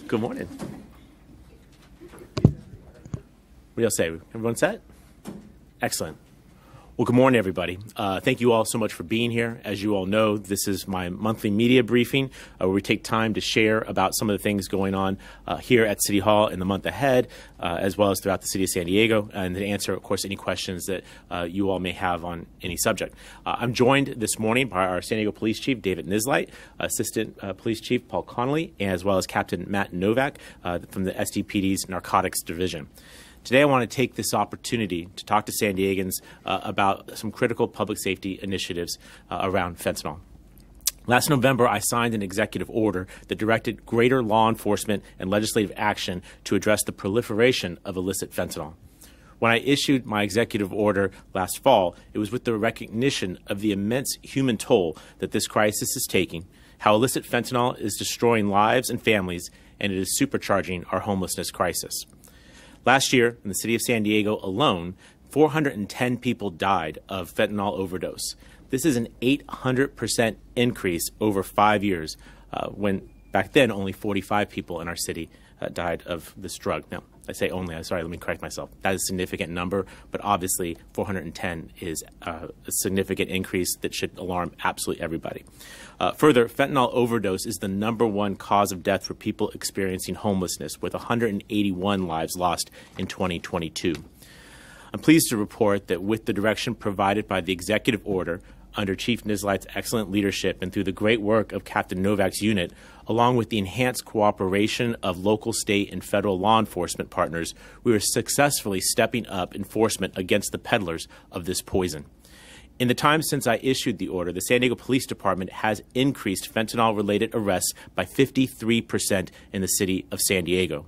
Good morning. What do y'all say? Everyone set? Excellent. Well, good morning, everybody. Thank you all so much for being here. As you all know, this is my monthly media briefing where we take time to share about some of the things going on here at City Hall in the month ahead, as well as throughout the city of San Diego, and to answer, of course, any questions that you all may have on any subject. I'm joined this morning by our San Diego Police Chief, David Nisleit, Assistant Police Chief, Paul Connolly, as well as Captain Matt Novak from the SDPD's Narcotics Division. Today, I want to take this opportunity to talk to San Diegans about some critical public safety initiatives around fentanyl. Last November, I signed an executive order that directed greater law enforcement and legislative action to address the proliferation of illicit fentanyl. When I issued my executive order last fall, it was with the recognition of the immense human toll that this crisis is taking, how illicit fentanyl is destroying lives and families, and it is supercharging our homelessness crisis. Last year, in the city of San Diego alone, 410 people died of fentanyl overdose. This is an 800% increase over 5 years, when back then only 45 people in our city died of this drug. Now, I say only, I'm sorry, let me correct myself. That is a significant number, but obviously 410 is a significant increase that should alarm absolutely everybody. Further, fentanyl overdose is the #1 cause of death for people experiencing homelessness, with 181 lives lost in 2022. I'm pleased to report that with the direction provided by the executive order, under Chief Nisleit's excellent leadership and through the great work of Captain Novak's unit, along with the enhanced cooperation of local, state, and federal law enforcement partners, we are successfully stepping up enforcement against the peddlers of this poison. In the time since I issued the order, the San Diego Police Department has increased fentanyl-related arrests by 53% in the city of San Diego.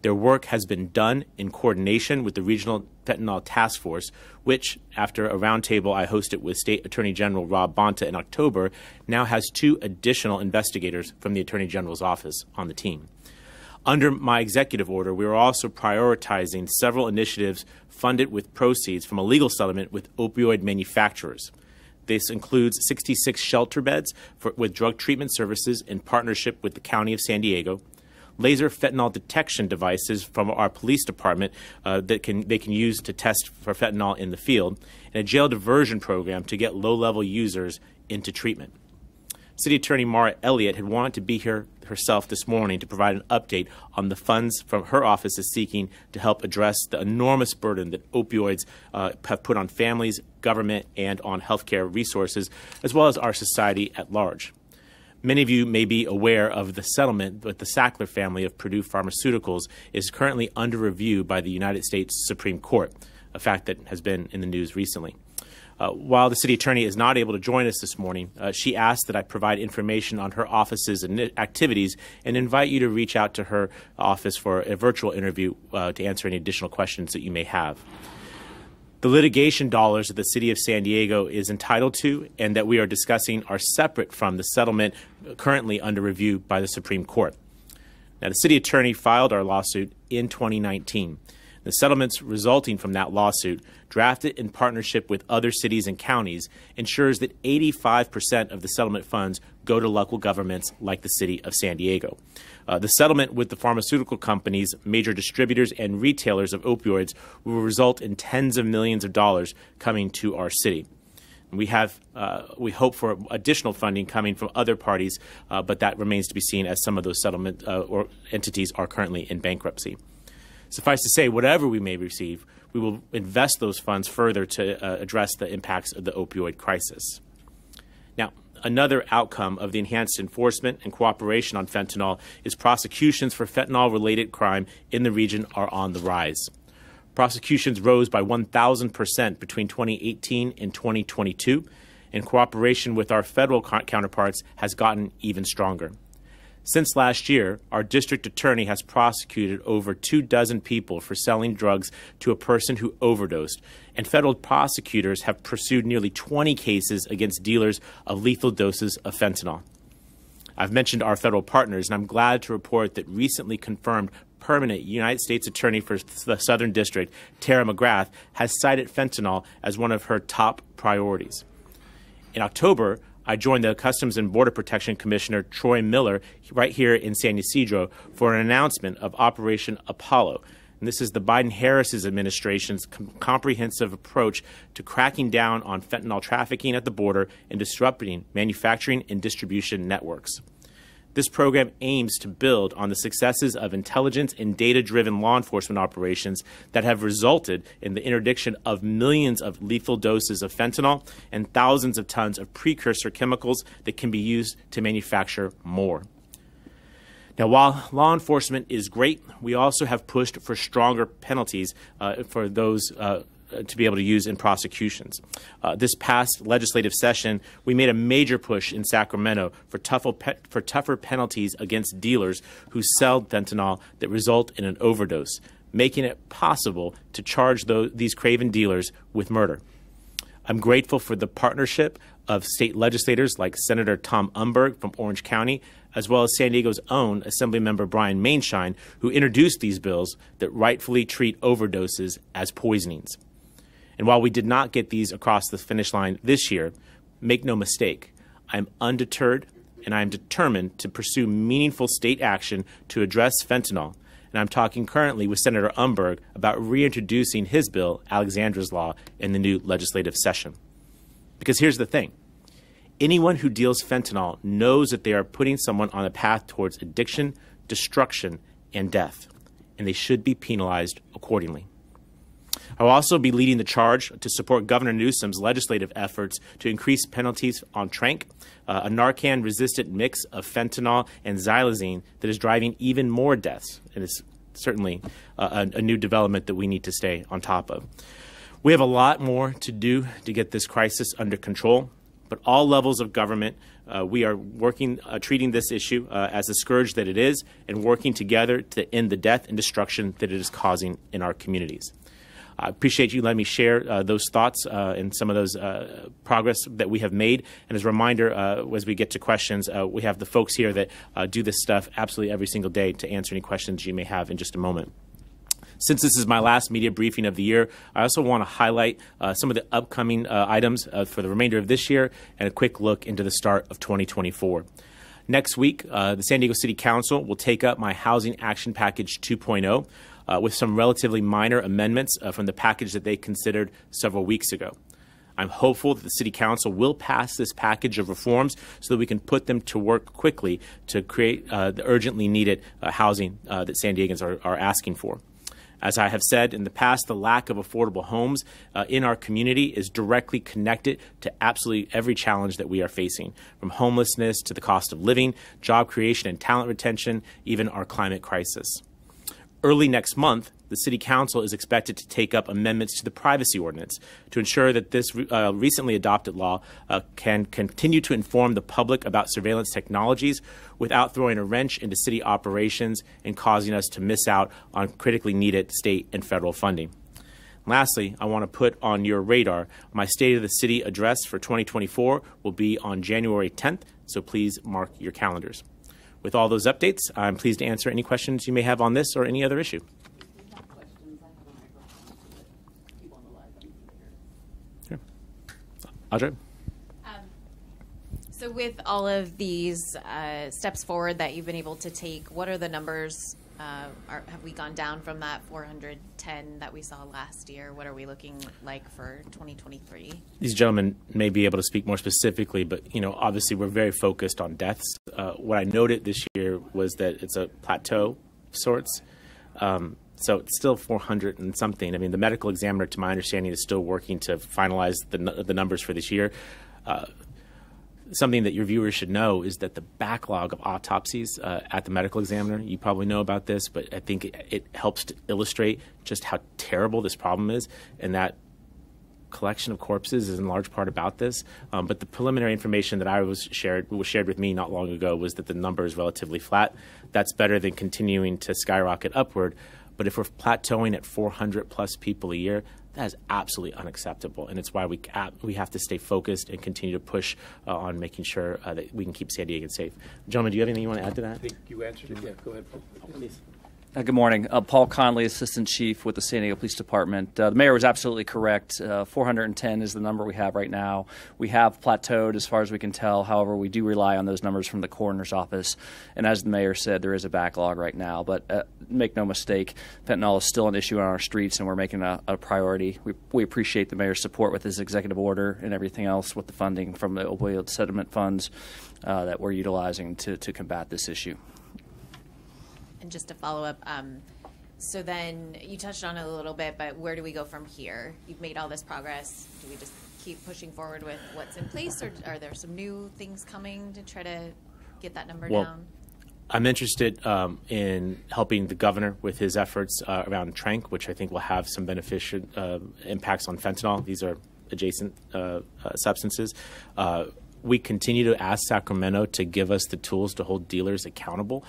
Their work has been done in coordination with the Regional Fentanyl Task Force, which, after a roundtable I hosted with State Attorney General Rob Bonta in October, now has 2 additional investigators from the Attorney General's office on the team. Under my executive order, we are also prioritizing several initiatives funded with proceeds from a legal settlement with opioid manufacturers. This includes 66 shelter beds with drug treatment services in partnership with the County of San Diego, laser fentanyl detection devices from our police department that they can use to test for fentanyl in the field, and a jail diversion program to get low-level users into treatment. City Attorney Maura Elliott had wanted to be here herself this morning to provide an update on the funds from her office is seeking to help address the enormous burden that opioids have put on families, government, and on healthcare resources, as well as our society at large. Many of you may be aware of the settlement with the Sackler family of Purdue Pharmaceuticals is currently under review by the United States Supreme Court, a fact that has been in the news recently. While the city attorney is not able to join us this morning, she asked that I provide information on her office's activities and invite you to reach out to her office for a virtual interview to answer any additional questions that you may have. The litigation dollars that the city of San Diego is entitled to and that we are discussing are separate from the settlement currently under review by the Supreme Court. Now, the city attorney filed our lawsuit in 2019. The settlements resulting from that lawsuit, drafted in partnership with other cities and counties, ensures that 85% of the settlement funds go to local governments like the city of San Diego. The settlement with the pharmaceutical companies, major distributors, and retailers of opioids will result in tens of millions of dollars coming to our city. We hope for additional funding coming from other parties, but that remains to be seen as some of those settlement or entities are currently in bankruptcy. Suffice to say, whatever we may receive, we will invest those funds further to address the impacts of the opioid crisis. Now, another outcome of the enhanced enforcement and cooperation on fentanyl is prosecutions for fentanyl-related crime in the region are on the rise. Prosecutions rose by 1,000% between 2018 and 2022, and cooperation with our federal counterparts has gotten even stronger. Since last year, our district attorney has prosecuted over 24 people for selling drugs to a person who overdosed, and federal prosecutors have pursued nearly 20 cases against dealers of lethal doses of fentanyl. I've mentioned our federal partners, and I'm glad to report that recently confirmed permanent United States Attorney for the Southern District, Tara McGrath, has cited fentanyl as one of her top priorities. In October, I joined the Customs and Border Protection Commissioner Troy Miller right here in San Ysidro for an announcement of Operation Apollo. And this is the Biden-Harris administration's comprehensive approach to cracking down on fentanyl trafficking at the border and disrupting manufacturing and distribution networks. This program aims to build on the successes of intelligence and data-driven law enforcement operations that have resulted in the interdiction of millions of lethal doses of fentanyl and thousands of tons of precursor chemicals that can be used to manufacture more. Now, while law enforcement is great, we also have pushed for stronger penalties for those to be able to use in prosecutions. This past legislative session, we made a major push in Sacramento for tougher penalties against dealers who sell fentanyl that result in an overdose, making it possible to charge these craven dealers with murder. I'm grateful for the partnership of state legislators like Senator Tom Umberg from Orange County, as well as San Diego's own Assemblymember Brian Mainshine, who introduced these bills that rightfully treat overdoses as poisonings. And while we did not get these across the finish line this year, make no mistake, I'm undeterred and I'm determined to pursue meaningful state action to address fentanyl. And I'm talking currently with Senator Umberg about reintroducing his bill, Alexandra's Law, in the new legislative session. Because here's the thing. Anyone who deals fentanyl knows that they are putting someone on a path towards addiction, destruction, and death, and they should be penalized accordingly. I will also be leading the charge to support Governor Newsom's legislative efforts to increase penalties on Trank, a Narcan-resistant mix of fentanyl and xylazine that is driving even more deaths. And it's certainly a new development that we need to stay on top of. We have a lot more to do to get this crisis under control, but all levels of government, we are working, treating this issue as a scourge that it is, and working together to end the death and destruction that it is causing in our communities. I appreciate you letting me share those thoughts and some of those progress that we have made. And as a reminder, as we get to questions, we have the folks here that do this stuff absolutely every single day to answer any questions you may have in just a moment. Since this is my last media briefing of the year, I also want to highlight some of the upcoming items for the remainder of this year and a quick look into the start of 2024. Next week, the San Diego City Council will take up my Housing Action Package 2.0 with some relatively minor amendments from the package that they considered several weeks ago. I'm hopeful that the City Council will pass this package of reforms so that we can put them to work quickly to create the urgently needed housing that San Diegans are asking for. As I have said in the past, the lack of affordable homes in our community is directly connected to absolutely every challenge that we are facing, from homelessness to the cost of living, job creation and talent retention, even our climate crisis. Early next month, the City Council is expected to take up amendments to the privacy ordinance to ensure that this recently adopted law can continue to inform the public about surveillance technologies without throwing a wrench into city operations and causing us to miss out on critically needed state and federal funding. Lastly, I want to put on your radar my State of the City address for 2024 will be on January 10th, so please mark your calendars. With all those updates, I'm pleased to answer any questions you may have on this or any other issue. Sure. Audrey? So with all of these steps forward that you've been able to take, what are the numbers? Have we gone down from that 410 that we saw last year? What are we looking like for 2023? These gentlemen may be able to speak more specifically, but obviously we're very focused on deaths. What I noted this year was that it's a plateau of sorts. So it's still 400 and something. I mean, the medical examiner, to my understanding, is still working to finalize the numbers for this year. Something that your viewers should know is that the backlog of autopsies at the medical examiner, you probably know about this, but I think it helps to illustrate just how terrible this problem is, and that collection of corpses is in large part about this. But the preliminary information that was shared with me not long ago was that the number is relatively flat. That's better than continuing to skyrocket upward. But if we're plateauing at 400 plus people a year, that is absolutely unacceptable, and it's why we have to stay focused and continue to push on making sure that we can keep San Diego safe. Gentlemen, do you have anything you want to add to that? I think you answered it. Yeah, go ahead. Please. Good morning. Paul Conley, Assistant Chief with the San Diego Police Department. The mayor was absolutely correct. 410 is the number we have right now. We have plateaued as far as we can tell. However, we do rely on those numbers from the coroner's office. And as the mayor said, there is a backlog right now. But make no mistake, fentanyl is still an issue on our streets, and we're making a priority. We appreciate the mayor's support with his executive order and everything else with the funding from the opioid settlement funds that we're utilizing to combat this issue. And just to follow up, so then you touched on it a little bit, but where do we go from here? You've made all this progress. Do we just keep pushing forward with what's in place, or are there some new things coming to try to get that number down? I'm interested in helping the governor with his efforts around tranq, which I think will have some beneficial impacts on fentanyl. These are adjacent substances. We continue to ask Sacramento to give us the tools to hold dealers accountable.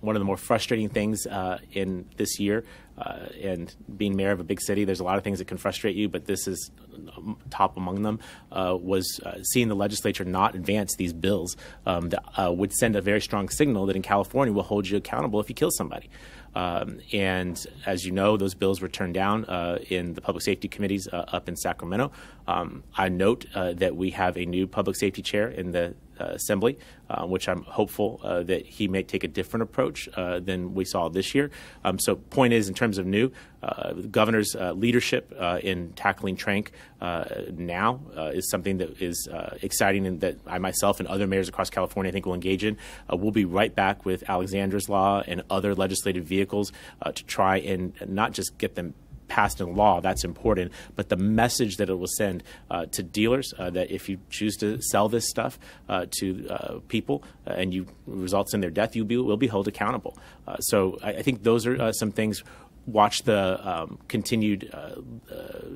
One of the more frustrating things in this year, and being mayor of a big city, there's a lot of things that can frustrate you, but this is top among them, was seeing the legislature not advance these bills that would send a very strong signal that in California we'll hold you accountable if you kill somebody. And as you know, those bills were turned down in the public safety committees up in Sacramento. I note that we have a new public safety chair in the Assembly, which I'm hopeful that he may take a different approach than we saw this year. So point is, in terms of new, the governor's leadership in tackling tranq now is something that is exciting and that I myself and other mayors across California I think will engage in. We'll be right back with Alexander's Law and other legislative vehicles to try and not just get them passed in law, that's important, but the message that it will send to dealers that if you choose to sell this stuff to people and you results in their death, you will be held accountable. So I think those are some things. Watch the continued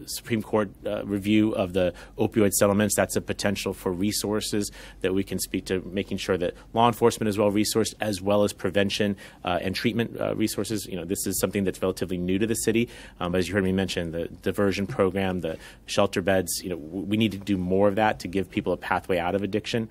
Supreme Court review of the opioid settlements. That's a potential for resources that we can speak to, making sure that law enforcement is well resourced, as well as prevention and treatment resources. You know, this is something that's relatively new to the city. But as you heard me mention, the diversion program, the shelter beds, you know, we need to do more of that to give people a pathway out of addiction.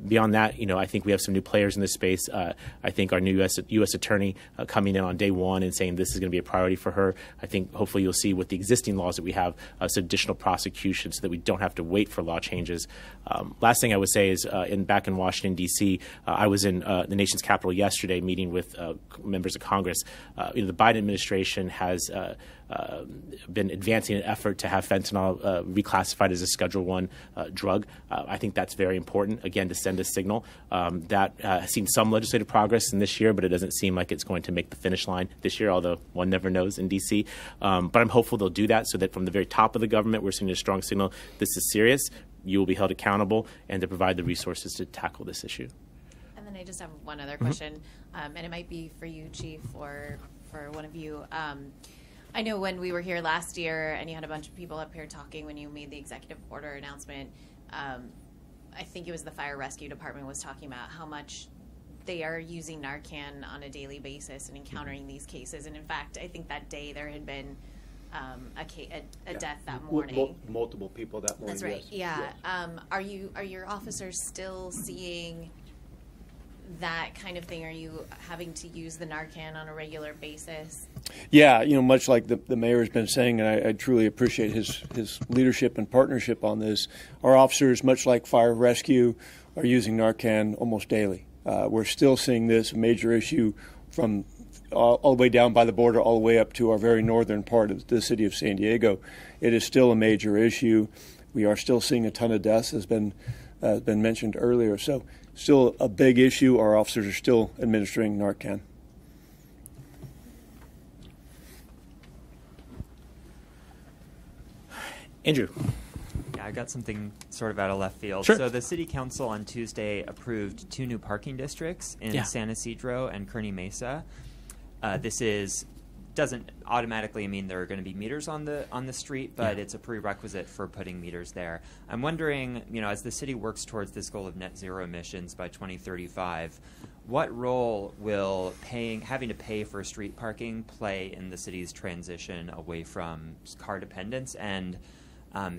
Beyond that, you know, I think we have some new players in this space. I think our new U.S. attorney coming in on day one and saying this is going to be a priority for her. I think hopefully you'll see with the existing laws that we have some additional prosecution so that we don't have to wait for law changes. Last thing I would say is back in Washington, D.C., I was in the nation's capital yesterday meeting with members of Congress. You know, the Biden administration has been advancing an effort to have fentanyl reclassified as a Schedule I drug. I think that's very important, again, to send a signal. That has seen some legislative progress in this year, but it doesn't seem like it's going to make the finish line this year, although one never knows in D.C. But I'm hopeful they'll do that so that from the very top of the government, we're sending a strong signal. This is serious. You will be held accountable, and to provide the resources to tackle this issue. And then I just have one other question, and it might be for you, Chief, or for one of you. I know when we were here last year and you had a bunch of people up here talking when you made the executive order announcement, I think it was the fire rescue department was talking about how much they are using Narcan on a daily basis and encountering these cases. And in fact, I think that day there had been a death that morning. Multiple people that morning. That's right. Yes. Yeah. Yes. Are your officers still seeing that kind of thing? Are you having to use the Narcan on a regular basis? Yeah, you know, much like the mayor has been saying, and I truly appreciate his leadership and partnership on this. Our officers, much like fire rescue, are using Narcan almost daily. We're still seeing this major issue from all the way down by the border, all the way up to our very northern part of the city of San Diego. It is still a major issue. We are still seeing a ton of deaths, as been mentioned earlier. So still a big issue. Our officers are still administering Narcan. Andrew. Yeah, I got something sort of out of left field. Sure. So the city council on Tuesday approved 2 new parking districts in San Isidro and Kearny Mesa. This doesn't automatically mean there are going to be meters on the street, but it's a prerequisite for putting meters there. I'm wondering, you know, as the city works towards this goal of net zero emissions by 2035, what role will having to pay for street parking play in the city's transition away from car dependence? And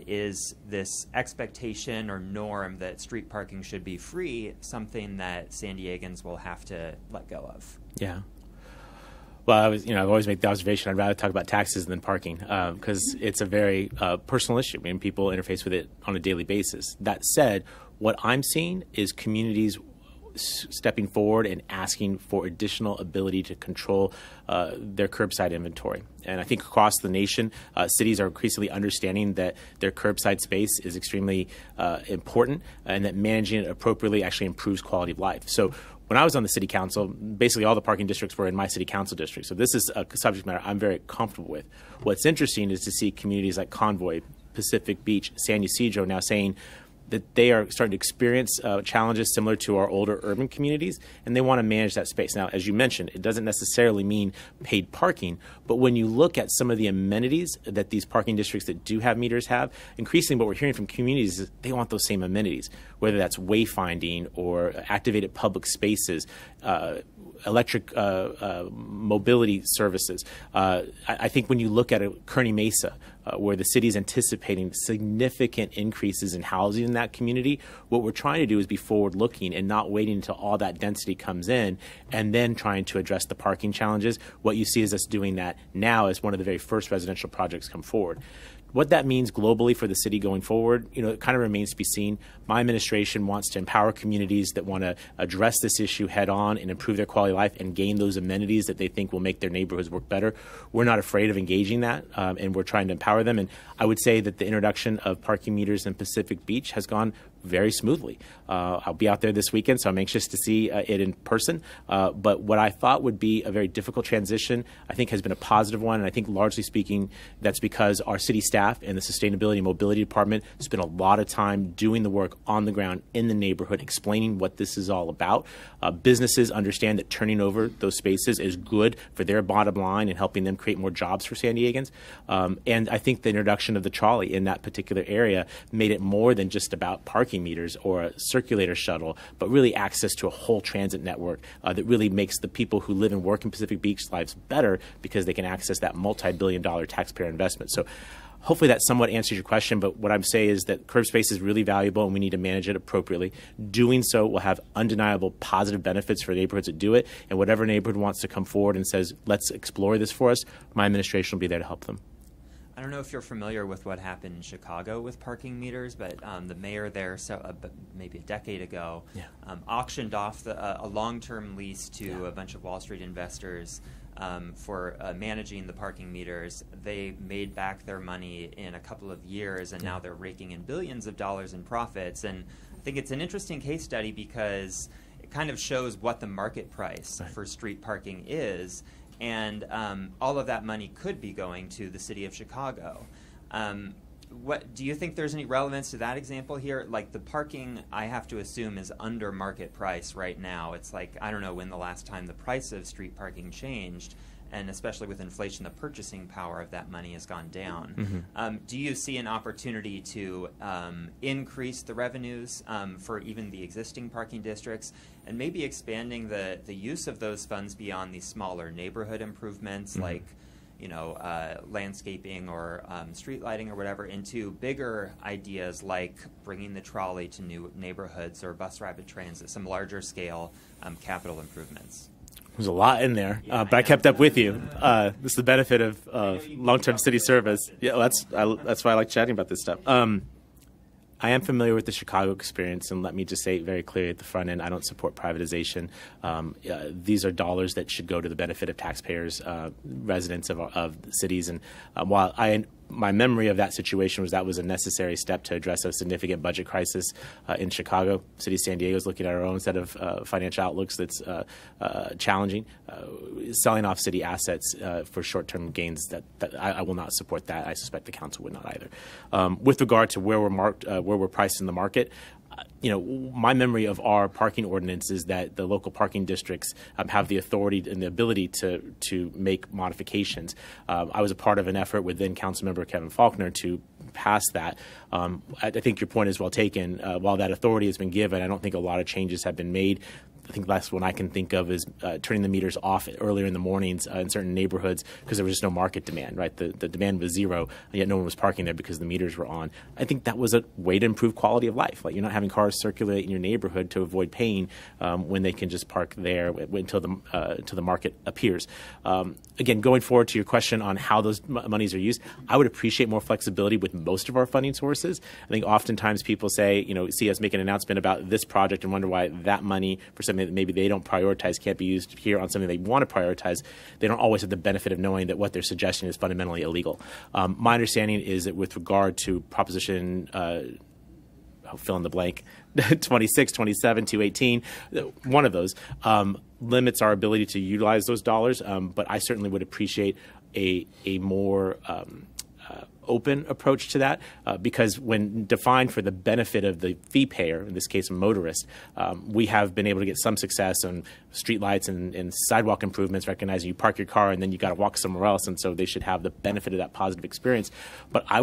is this expectation or norm that street parking should be free something that San Diegans will have to let go of? Yeah. Well, I've always made the observation I'd rather talk about taxes than parking because it's a very personal issue. I mean, people interface with it on a daily basis. That said, what I'm seeing is communities stepping forward and asking for additional ability to control their curbside inventory. And I think across the nation, cities are increasingly understanding that their curbside space is extremely important and that managing it appropriately actually improves quality of life. So when I was on the city council, basically all the parking districts were in my city council district. So this is a subject matter I'm very comfortable with. What's interesting is to see communities like Convoy, Pacific Beach, San Ysidro now saying that they are starting to experience challenges similar to our older urban communities, and they want to manage that space. Now, as you mentioned, it doesn't necessarily mean paid parking, but when you look at some of the amenities that these parking districts that do have meters have, increasingly what we're hearing from communities is they want those same amenities, whether that's wayfinding or activated public spaces, electric mobility services. I think when you look at Kearney Mesa, where the city is anticipating significant increases in housing in that community, what we're trying to do is be forward-looking and not waiting until all that density comes in and then trying to address the parking challenges. What you see is us doing that now as one of the very first residential projects come forward. What that means globally for the city going forward, it kind of remains to be seen. My administration wants to empower communities that want to address this issue head on and improve their quality of life and gain those amenities that they think will make their neighborhoods work better. We're not afraid of engaging that, and we're trying to empower them. And I would say that the introduction of parking meters in Pacific Beach has gone very smoothly. I'll be out there this weekend, so I'm anxious to see it in person. But what I thought would be a very difficult transition, I think has been a positive one. And I think largely speaking, that's because our city staff and the Sustainability and Mobility Department spent a lot of time doing the work on the ground in the neighborhood, explaining what this is all about. Businesses understand that turning over those spaces is good for their bottom line and helping them create more jobs for San Diegans. And I think the introduction of the trolley in that particular area made it more than just about parking meters or a circulator shuttle, but really access to a whole transit network that really makes the people who live and work in Pacific Beach lives better because they can access that multi-billion-dollar taxpayer investment. So hopefully that somewhat answers your question, but what I'm saying is that curb space is really valuable and we need to manage it appropriately. Doing so will have undeniable positive benefits for neighborhoods that do it, and whatever neighborhood wants to come forward and says, let's explore this for us, my administration will be there to help them. I don't know if you're familiar with what happened in Chicago with parking meters, but the mayor there, maybe a decade ago, auctioned off a long-term lease to a bunch of Wall Street investors for managing the parking meters. They made back their money in a couple of years, and now they're raking in billions of dollars in profits. And I think it's an interesting case study because it kind of shows what the market price for street parking is. And all of that money could be going to the city of Chicago. What do you think there's any relevance to that example here? Like the parking, I have to assume, is under market price right now. It's like, I don't know when the last time the price of street parking changed, and especially with inflation, the purchasing power of that money has gone down. Do you see an opportunity to increase the revenues for even the existing parking districts, and maybe expanding the use of those funds beyond these smaller neighborhood improvements like landscaping or street lighting or whatever, into bigger ideas like bringing the trolley to new neighborhoods or bus rapid transit, some larger scale capital improvements? There's a lot in there, but I kept up with you. This is the benefit of long-term city service. Yeah, that's why I like chatting about this stuff. I am familiar with the Chicago experience, and let me just say very clearly at the front end, I don't support privatization. These are dollars that should go to the benefit of taxpayers, residents of the cities. And while my memory of that situation was that was a necessary step to address a significant budget crisis in Chicago. City of San Diego is looking at our own set of financial outlooks that's challenging. Selling off city assets for short-term gains, that I will not support that. I suspect the council would not either. With regard to where we're priced in the market, my memory of our parking ordinance is that the local parking districts have the authority and the ability to make modifications. I was a part of an effort with then Councilmember Kevin Faulkner to pass that. I think your point is well taken. While that authority has been given, I don't think a lot of changes have been made. I think the last one I can think of is turning the meters off earlier in the mornings in certain neighborhoods because there was just no market demand, right? The demand was zero, and yet no one was parking there because the meters were on. I think that was a way to improve quality of life. Like, you're not having cars circulate in your neighborhood to avoid paying when they can just park there until the market appears. Again, going forward to your question on how those monies are used, I would appreciate more flexibility with most of our funding sources. I think oftentimes people say, see us make an announcement about this project and wonder why that money for something that maybe they don't prioritize can't be used here on something they want to prioritize. They don't always have the benefit of knowing that what they're suggesting is fundamentally illegal. My understanding is that with regard to Proposition fill in the blank, 26, 27, 218, one of those limits our ability to utilize those dollars. But I certainly would appreciate a more open approach to that because when defined for the benefit of the fee payer, in this case a motorist, we have been able to get some success on streetlights and sidewalk improvements, recognizing you park your car and then you got to walk somewhere else, and so they should have the benefit of that positive experience. But I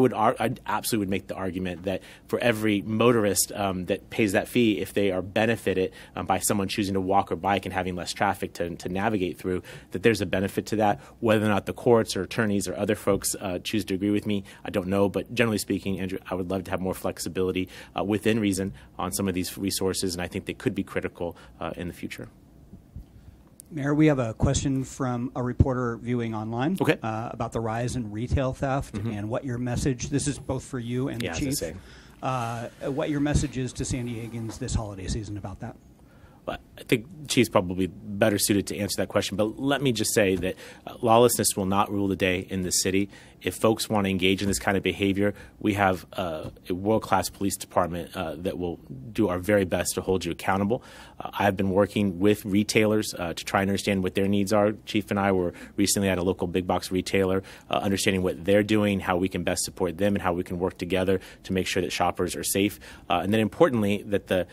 absolutely would make the argument that for every motorist that pays that fee, if they are benefited by someone choosing to walk or bike and having less traffic to navigate through, that there's a benefit to that. Whether or not the courts or attorneys or other folks choose to agree with me, I don't know, but generally speaking, Andrew, I would love to have more flexibility within reason on some of these resources, and I think they could be critical in the future. Mayor, we have a question from a reporter viewing online Okay. About the rise in retail theft and what your message, this is both for you and the chief, what your message is to San Diegans this holiday season about that. I think Chief's probably better suited to answer that question, but let me just say that lawlessness will not rule the day in this city. If folks want to engage in this kind of behavior, we have a world-class police department that will do our very best to hold you accountable. I've been working with retailers to try and understand what their needs are. Chief and I were recently at a local big box retailer, understanding what they're doing, how we can best support them, and how we can work together to make sure that shoppers are safe. And then importantly, that the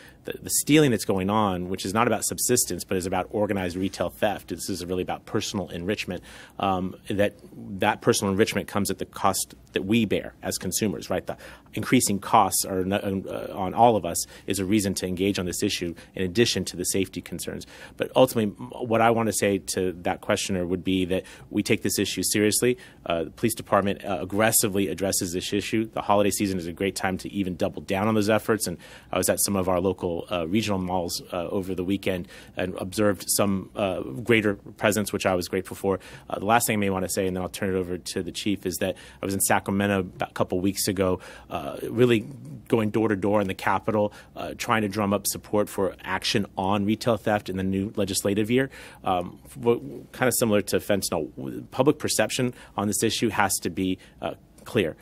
stealing that's going on, which is not about subsistence, but is about organized retail theft. This is really about personal enrichment. That personal enrichment comes at the cost that we bear as consumers, right? The increasing costs are on all of us is a reason to engage on this issue in addition to the safety concerns. But ultimately, what I want to say to that questioner would be that we take this issue seriously. The police department aggressively addresses this issue. The holiday season is a great time to even double down on those efforts. And I was at some of our local regional malls over the weekend and observed some greater presence, which I was grateful for. The last thing I may want to say, and then I'll turn it over to the chief, is that I was in Sacramento about a couple weeks ago, really going door to door in the Capitol, trying to drum up support for action on retail theft in the new legislative year. Kind of similar to fentanyl, public perception on this issue has to be clear.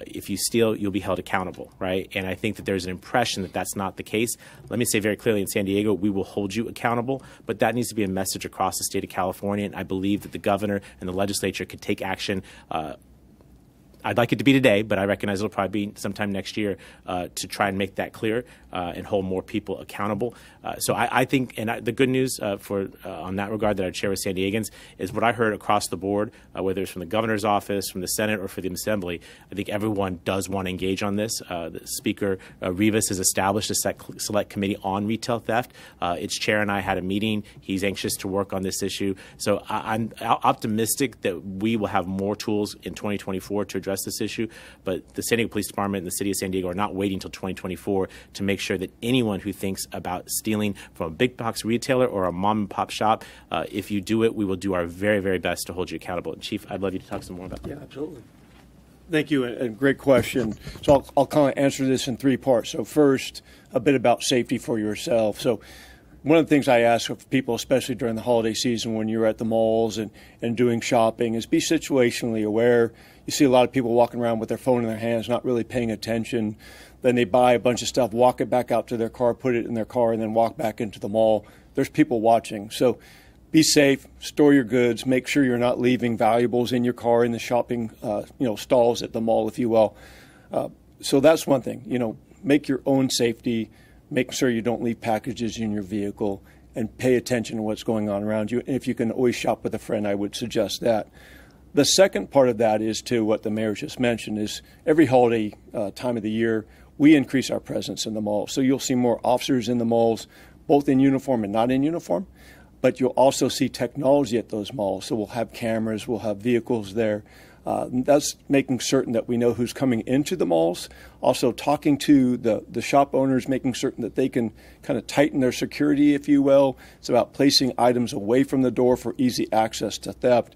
If you steal, you'll be held accountable, right? And I think that there's an impression that that's not the case. Let me say very clearly, in San Diego, we will hold you accountable, but that needs to be a message across the state of California, and I believe that the governor and the legislature could take action. I'd like it to be today, but I recognize it'll probably be sometime next year to try and make that clear and hold more people accountable. So I think, and the good news on that regard that I'd share with San Diegans is what I heard across the board, whether it's from the governor's office, from the Senate, or for the Assembly. I think everyone does want to engage on this. The Speaker Rivas has established a select committee on retail theft. Its chair and I had a meeting. He's anxious to work on this issue. So I'm optimistic that we will have more tools in 2024 to address this issue, but the San Diego Police Department and the City of San Diego are not waiting until 2024 to make sure that anyone who thinks about stealing from a big box retailer or a mom and pop shop, if you do it, we will do our very, very best to hold you accountable. And Chief, I'd love you to talk some more about that. Yeah, absolutely. Thank you, and great question. So I'll kind of answer this in three parts. So first, a bit about safety for yourself. So one of the things I ask of people, especially during the holiday season when you're at the malls and doing shopping, is be situationally aware. You see a lot of people walking around with their phone in their hands, not really paying attention. Then they buy a bunch of stuff, walk it back out to their car, put it in their car, and then walk back into the mall. There's people watching. So be safe, store your goods, make sure you're not leaving valuables in your car in the shopping stalls at the mall, if you will. So that's one thing. Make your own safety. Make sure you don't leave packages in your vehicle, and pay attention to what's going on around you. And if you can always shop with a friend, I would suggest that. The second part of that is to what the mayor just mentioned, is every holiday time of the year, we increase our presence in the malls. So you'll see more officers in the malls, both in uniform and not in uniform. But you'll also see technology at those malls. So we'll have cameras, we'll have vehicles there. That's making certain that we know who's coming into the malls. Also talking to the shop owners, making certain that they can kind of tighten their security, if you will. It's about placing items away from the door for easy access to theft.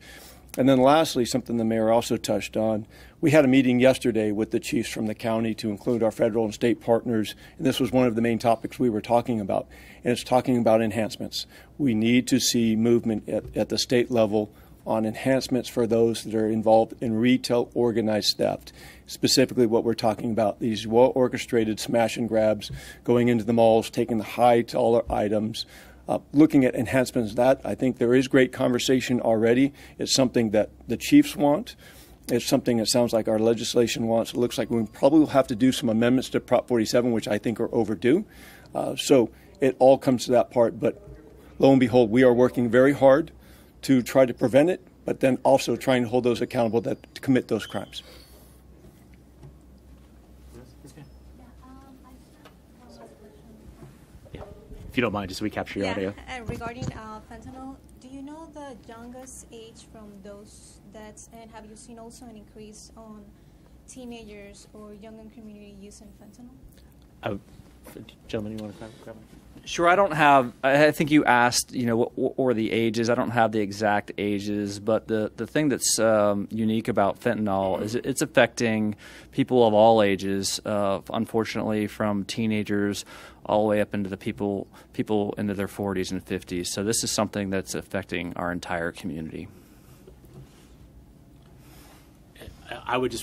And then lastly, something the mayor also touched on, we had a meeting yesterday with the chiefs from the county to include our federal and state partners, and this was one of the main topics we were talking about, and it's talking about enhancements. We need to see movement at the state level on enhancements for those that are involved in retail organized theft. Specifically what we're talking about, these well-orchestrated smash and grabs, going into the malls, taking the high dollar items, looking at enhancements. That I think there is great conversation already. It's something that the chiefs want. It's something that sounds like our legislation wants. It looks like we probably will have to do some amendments to Prop 47, which I think are overdue. So it all comes to that part. But lo and behold, we are working very hard to try to prevent it, but then also trying to hold those accountable that commit those crimes. If you don't mind, just recapture your audio. Regarding fentanyl, do you know the youngest age from those deaths, and have you seen also an increase on teenagers or younger community using fentanyl? Gentlemen, you want to grab it? Sure, I don't have. I think you asked, what were the ages? I don't have the exact ages, but the thing that's unique about fentanyl is it's affecting people of all ages. Unfortunately, from teenagers all the way up into the people into their 40s and 50s. So this is something that's affecting our entire community. I would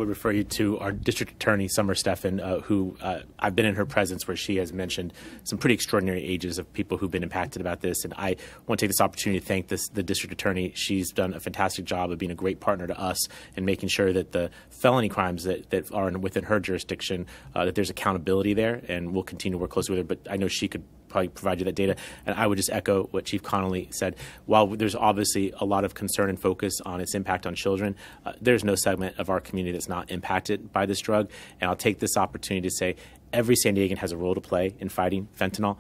refer you to our district attorney, Summer Steffen, who I've been in her presence where she has mentioned some pretty extraordinary ages of people who've been impacted about this. And I want to take this opportunity to thank the district attorney. She's done a fantastic job of being a great partner to us and making sure that the felony crimes that are within her jurisdiction, that there's accountability there. And we'll continue to work closely with her. But I know she could probably provide you that data. And I would just echo what Chief Connolly said. While there's obviously a lot of concern and focus on its impact on children, there's no segment of our community that's not impacted by this drug. And I'll take this opportunity to say every San Diegan has a role to play in fighting fentanyl.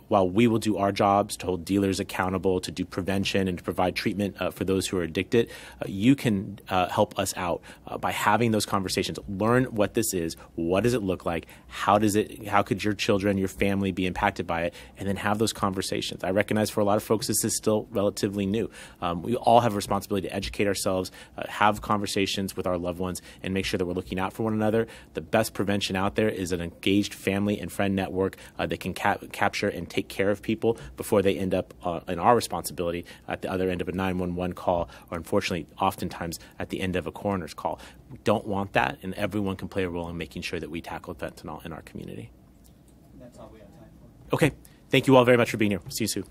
While we will do our jobs to hold dealers accountable, to do prevention and to provide treatment for those who are addicted, you can help us out by having those conversations. Learn what this is. What does it look like? How could your children, your family be impacted by it? And then have those conversations. I recognize for a lot of folks this is still relatively new. We all have a responsibility to educate ourselves, have conversations with our loved ones, and make sure that we're looking out for one another. The best prevention out there is an engaged family and friend network that can capture and take care of people before they end up in our responsibility at the other end of a 911 call, or unfortunately, oftentimes at the end of a coroner's call. We don't want that, and everyone can play a role in making sure that we tackle fentanyl in our community. That's all we have time for. Okay. Thank you all very much for being here. See you soon.